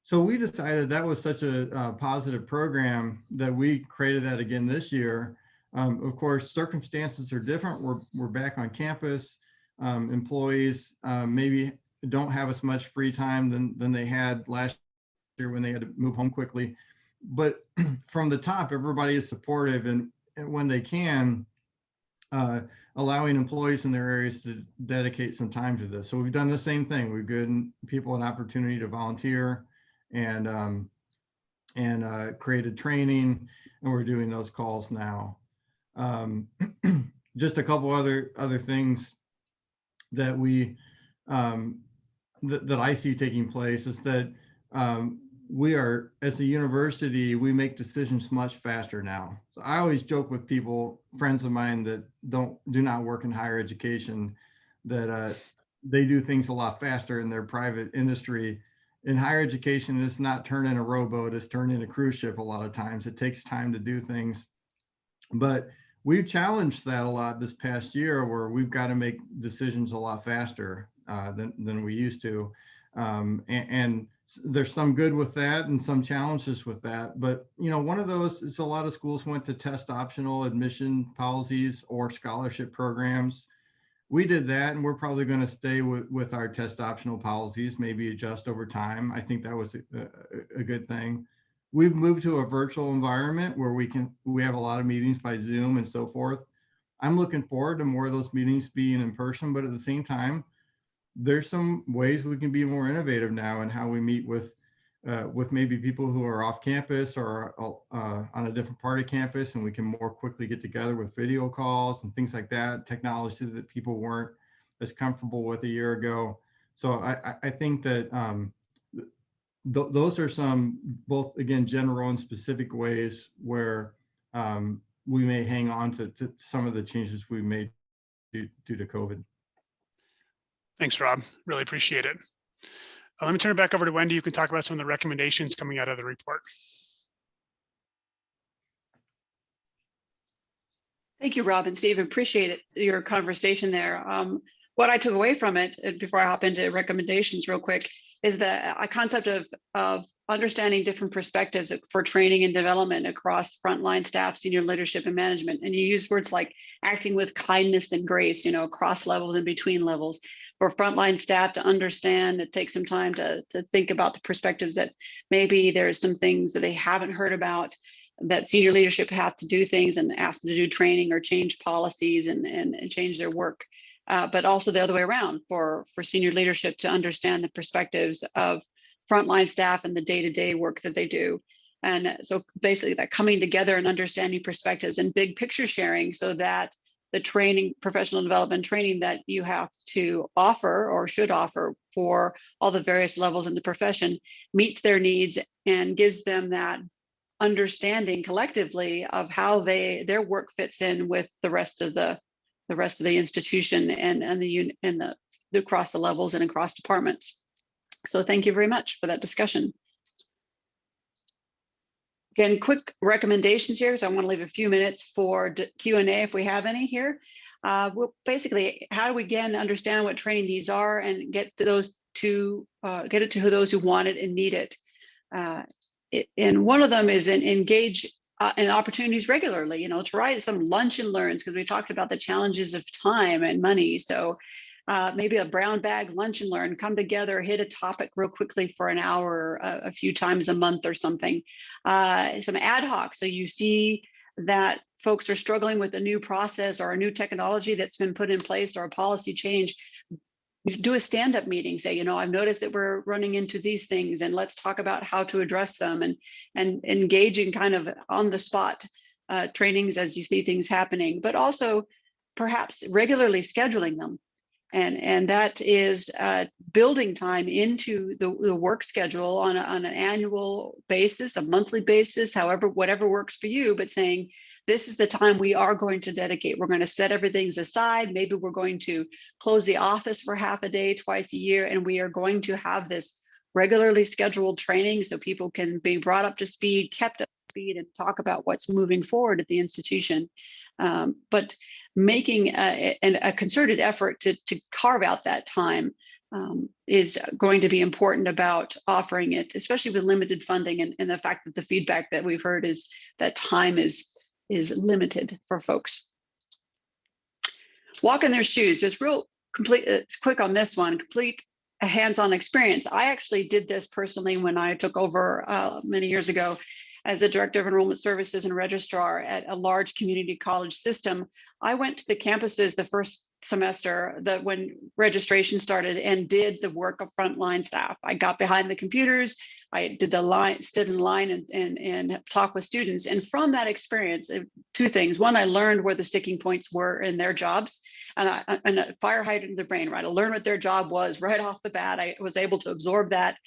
[SPEAKER 4] So we decided that was such a positive program that we created that again this year. Of course, circumstances are different. We're back on campus. Employees maybe don't have as much free time than they had last year when they had to move home quickly. But from the top, everybody is supportive, and when they can, allowing employees in their areas to dedicate some time to this. So we've done the same thing. We've given people an opportunity to volunteer and created training, and we're doing those calls now. Just a couple other things that we that I see taking place is that we are, as a university, we make decisions much faster now. So I always joke with people, friends of mine that do not work in higher education, that they do things a lot faster in their private industry. In higher education, it's not turned in a rowboat, it's turned in a cruise ship a lot of times. It takes time to do things. But we've challenged that a lot this past year, where we've got to make decisions a lot faster than we used to. And there's some good with that and some challenges with that. But, one of those is a lot of schools went to test optional admission policies or scholarship programs. We did that, and we're probably going to stay with our test optional policies, maybe adjust over time. I think that was a good thing. We've moved to a virtual environment where we have a lot of meetings by Zoom and so forth. I'm looking forward to more of those meetings being in person, but at the same time, there's some ways we can be more innovative now in how we meet with maybe people who are off campus or on a different part of campus, and we can more quickly get together with video calls and things like that, technology that people weren't as comfortable with a year ago. So I think that those are some, both, again, general and specific ways where we may hang on to some of the changes we made due to COVID.
[SPEAKER 3] Thanks, Rob. Really appreciate it. Let me turn it back over to Wendy. You can talk about some of the recommendations coming out of the report.
[SPEAKER 2] Thank you, Rob and Steve. Appreciate your conversation there. What I took away from it, before I hop into recommendations real quick, is the concept of understanding different perspectives for training and development across frontline staff, senior leadership, and management. And you use words like acting with kindness and grace, across levels and between levels. For frontline staff to understand, it takes some time to think about the perspectives that maybe there's some things that they haven't heard about, that senior leadership have to do things and ask them to do training or change policies and change their work. But also the other way around, for senior leadership to understand the perspectives of frontline staff and the day-to-day work that they do. And so basically that coming together and understanding perspectives and big picture sharing, so that the training, professional development training that you have to offer or should offer for all the various levels in the profession meets their needs and gives them that understanding collectively of how their work fits in with the rest of the institution and the across the levels and across departments. So thank you very much for that discussion. Again, quick recommendations here, because I want to leave a few minutes for Q&A if we have any here. Well, basically, how do we again understand what training needs are and get to those get it to those who want it and need it? And one of them is engage and opportunities regularly, to write some lunch and learns, because we talked about the challenges of time and money. So maybe a brown bag lunch and learn, come together, hit a topic real quickly for an hour, a few times a month or something. Some ad hoc, so you see that folks are struggling with a new process or a new technology that's been put in place or a policy change. Do a stand-up meeting, say, I've noticed that we're running into these things, and let's talk about how to address them, and engage in kind of on the spot trainings as you see things happening, but also perhaps regularly scheduling them. And that is building time into the work schedule on an annual basis, a monthly basis, whatever works for you, but saying, this is the time we are going to dedicate. We're going to set everything aside. Maybe we're going to close the office for half a day, twice a year, and we are going to have this regularly scheduled training so people can be brought up to speed, kept up to speed, and talk about what's moving forward at the institution. But making a concerted effort to carve out that time is going to be important about offering it, especially with limited funding, and the fact that the feedback that we've heard is that time is limited for folks. Walk in their shoes, just quick on this one, complete a hands-on experience. I actually did this personally when I took over many years ago as the Director of Enrollment Services and Registrar at a large community college system. I went to the campuses the first semester when registration started and did the work of frontline staff. I got behind the computers, I did stood in line and talked with students. And from that experience, two things. One, I learned where the sticking points were in their jobs, and a fire hydrant in their brain, right? I learned what their job was right off the bat. I was able to absorb that.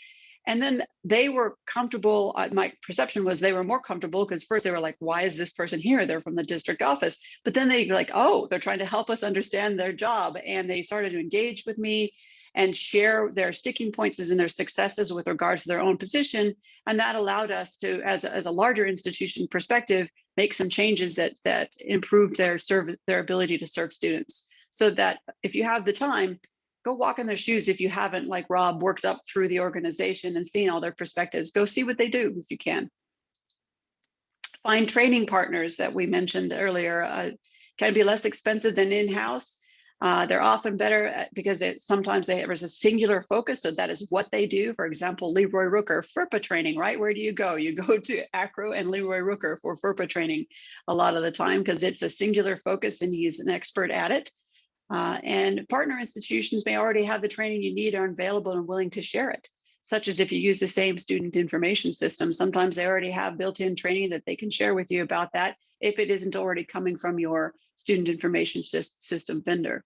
[SPEAKER 2] And then they were comfortable. My perception was they were more comfortable because first they were like, why is this person here? They're from the district office. But then they were like, oh, they're trying to help us understand their job. And they started to engage with me and share their sticking points and their successes with regards to their own position. And that allowed us to, as a larger institution perspective, make some changes that improved their ability to serve students. So that if you have the time, go walk in their shoes. If you haven't, like Rob, worked up through the organization and seen all their perspectives, go see what they do if you can. Find training partners that we mentioned earlier. Can be less expensive than in-house. They're often better because sometimes there's a singular focus, so that is what they do. For example, Leroy Rooker, FERPA training, right? Where do you go? You go to AACRAO and Leroy Rooker for FERPA training a lot of the time because it's a singular focus and he's an expert at it. And partner institutions may already have the training you need, are available and willing to share it, such as if you use the same student information system. Sometimes they already have built-in training that they can share with you about that if it isn't already coming from your student information system vendor.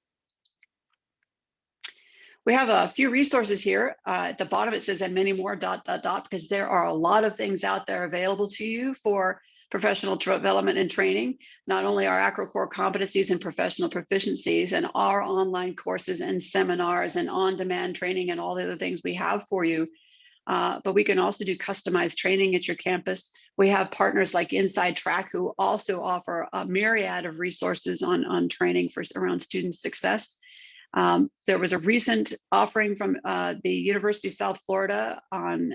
[SPEAKER 2] We have a few resources here. At the bottom it says, and many more, ... because there are a lot of things out there available to you for professional development and training, not only our AACRAO core competencies and professional proficiencies and our online courses and seminars and on-demand training and all the other things we have for you, but we can also do customized training at your campus. We have partners like InsideTrack who also offer a myriad of resources on training around student success. There was a recent offering from the University of South Florida on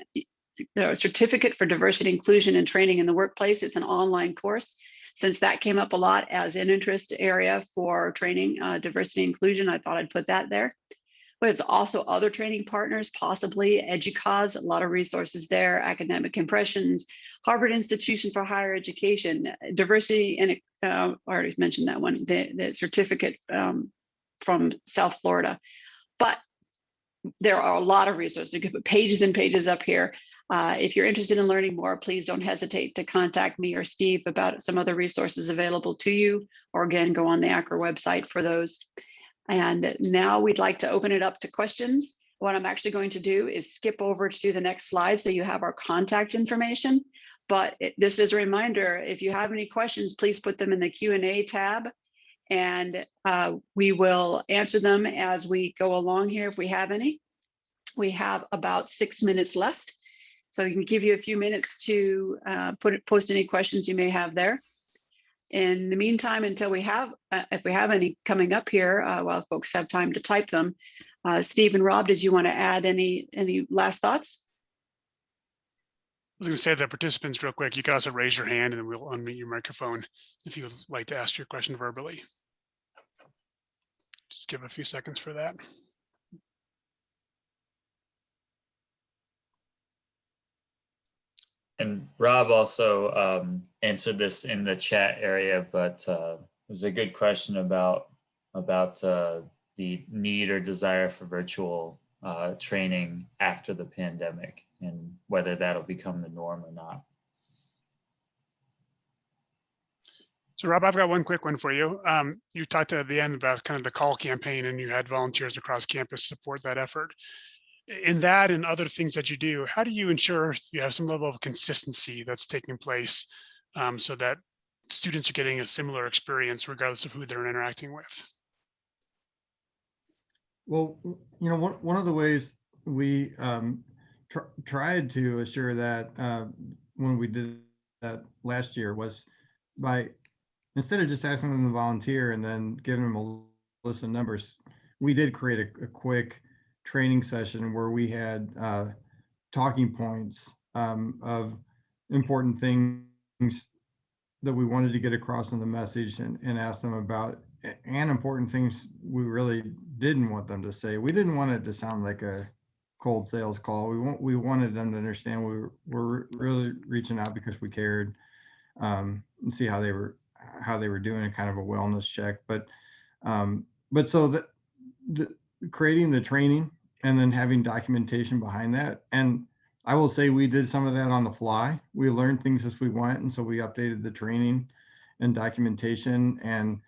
[SPEAKER 2] the certificate for diversity, inclusion, and training in the workplace. It's an online course. Since that came up a lot as an interest area for training, diversity, inclusion, I thought I'd put that there. But it's also other training partners, possibly EDUCAUSE, a lot of resources there, Academic Impressions, Harvard Institution for Higher Education, diversity, and I already mentioned that one, the certificate from South Florida. But there are a lot of resources. You can put pages and pages up here. If you're interested in learning more, please don't hesitate to contact me or Steve about some other resources available to you, or again, go on the AACRAO website for those. And now we'd like to open it up to questions. What I'm actually going to do is skip over to the next slide so you have our contact information. But this is a reminder, if you have any questions, please put them in the Q&A tab, and we will answer them as we go along here if we have any. We have about 6 minutes left, so we can give you a few minutes to post any questions you may have there. In the meantime, until we have, if we have any coming up here, while folks have time to type them, Steve and Rob, did you want to add any last thoughts?
[SPEAKER 3] was going to say that participants real quick, you can also raise your hand and we'll unmute your microphone if you would like to ask your question verbally. Just give a few seconds for that.
[SPEAKER 1] And Rob also answered this in the chat area, but it was a good question about the need or desire for virtual training after the pandemic and whether that'll become the norm or not.
[SPEAKER 3] So Rob, I've got one quick one for you. You talked at the end about kind of the call campaign and you had volunteers across campus support that effort. In that and other things that you do, how do you ensure you have some level of consistency that's taking place so that students are getting a similar experience regardless of who they're interacting with?
[SPEAKER 4] Well, you know, one of the ways we tried to assure that when we did that last year was by, instead of just asking them to volunteer and then giving them a list of numbers, we did create a quick training session where we had talking points of important things that we wanted to get across in the message and ask them about, and important things we really didn't want them to say. We didn't want it to sound like a cold sales call. We wanted them to understand we were really reaching out because we cared, and see how they were doing, a kind of a wellness check. But so that creating the training and then having documentation behind that. And I will say we did some of that on the fly. We learned things as we went, and so we updated the training and documentation. And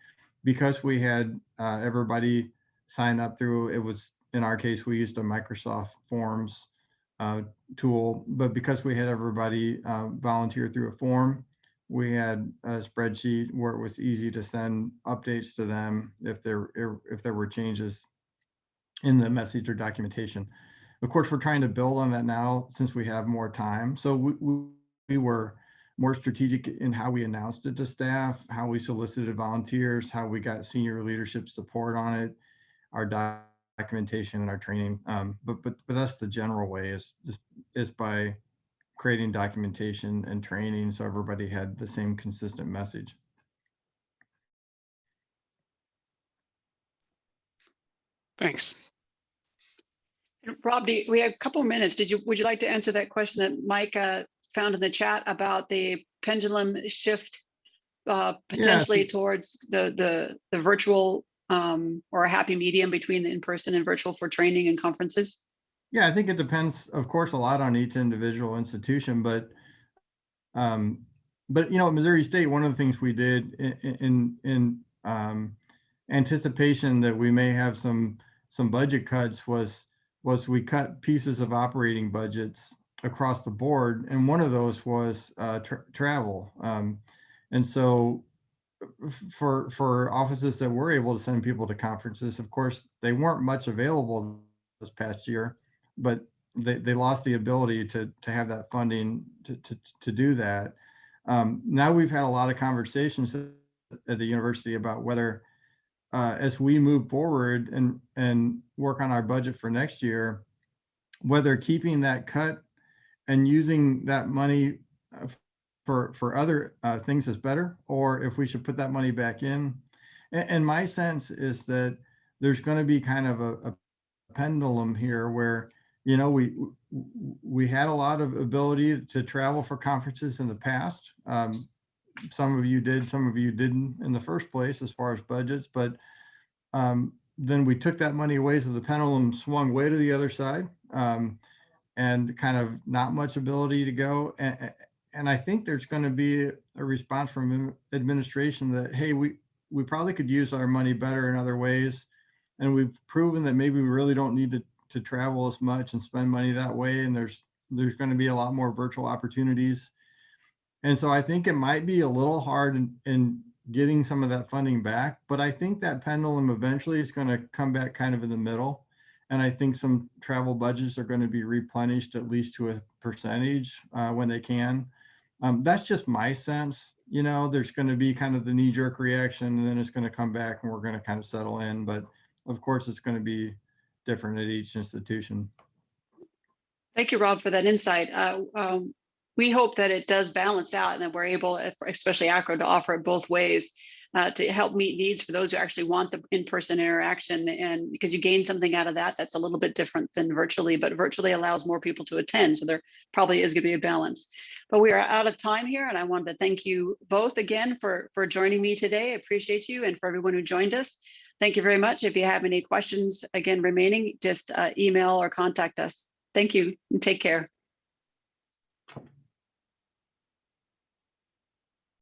[SPEAKER 4] because we had everybody sign up through, it was, in our case, we used a Microsoft Forms tool, but because we had everybody volunteer through a form, we had a spreadsheet where it was easy to send updates to them if there were changes in the message or documentation. Of course, we're trying to build on that now since we have more time. So we were more strategic in how we announced it to staff, how we solicited volunteers, how we got senior leadership support on it, our documentation and our training. But that's the general way, is by creating documentation and training so everybody had the same consistent message.
[SPEAKER 3] Thanks.
[SPEAKER 2] Rob, we have a couple of minutes. Would you like to answer that question that Mike found in the chat about the pendulum shift potentially towards the virtual or a happy medium between the in-person and virtual for training and conferences?
[SPEAKER 4] Yeah, I think it depends, of course, a lot on each individual institution, but you know, at Missouri State, one of the things we did in anticipation that we may have some budget cuts was we cut pieces of operating budgets across the board, and one of those was travel. And so for offices that were able to send people to conferences, of course, they weren't much available this past year, but they lost the ability to have that funding to do that. Now we've had a lot of conversations at the university about whether as we move forward and work on our budget for next year, whether keeping that cut and using that money for other things is better, or if we should put that money back in. And my sense is that there's going to be kind of a pendulum here where, you know, we had a lot of ability to travel for conferences in the past. Some of you did, some of you didn't in the first place as far as budgets, but then we took that money away, so the pendulum swung way to the other side, and kind of not much ability to go. And I think there's going to be a response from administration that, hey, we probably could use our money better in other ways. And we've proven that maybe we really don't need to travel as much and spend money that way. And there's going to be a lot more virtual opportunities. And so I think it might be a little hard in getting some of that funding back, but I think that pendulum eventually is going to come back kind of in the middle. And I think some travel budgets are going to be replenished at least to a percentage when they can. That's just my sense. You know, there's going to be kind of the knee-jerk reaction, and then it's going to come back and we're going to kind of settle in. But of course, it's going to be different at each institution.
[SPEAKER 2] Thank you, Rob, for that insight. we hope that it does balance out and that we're able, especially AACRAO, to offer it both ways to help meet needs for those who actually want the in-person interaction. And because you gain something out of that, that's a little bit different than virtually, but virtually allows more people to attend. So there probably is going to be a balance. But we are out of time here. And I wanted to thank you both again for joining me today. I appreciate you, and for everyone who joined us. Thank you very much. If you have any questions, again, remaining, just email or contact us. Thank you and take care.